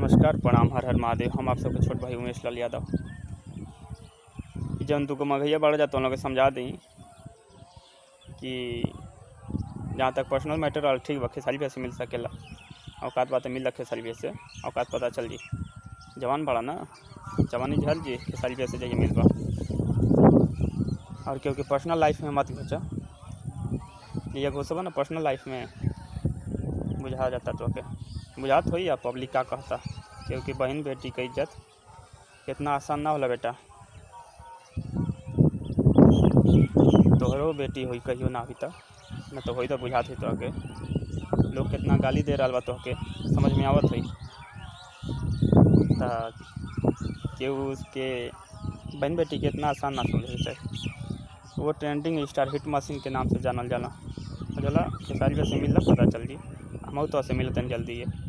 नमस्कार, प्रणाम, हर हर महादेव। हम आप सबके छोट भाई उमेश लाल यादव। जौन तुको मघैया बढ़ जाता उन लोग के समझा दी कि जहाँ तक पर्सनल मैटर रहा ठीक बा, खेसारी भैया से मिल सकेला। औकात बात मिल खेसारी भैया से, औकात पता चल जी। जवान बड़ा ना, जवानी झल जी, खेसारी भैया से जाइए मिल बा। और क्योंकि पर्सनल लाइफ में मत घुसा, ये घुसबा ना पर्सनल लाइफ में बुझा जाता तो के बुझात हो या पब्लिक का कहता। क्योंकि बहन बेटी की इज्जत इतना आसान ना होला बेटा। तोहरो बेटी हुई कहियो ना हुई तो न तो हुई तो बुझात हुई तो के लोग कितना गाली दे रहा बा तो के समझ में आवत हुई कि उसके बहन बेटी के इतना आसान ना समझे चाहे। वो ट्रेंडिंग स्टार हिट मशीन के नाम से जानल जाला। खेसारी भैया से मिलना पता चल जी, हम तो से मिलते जल्दी है।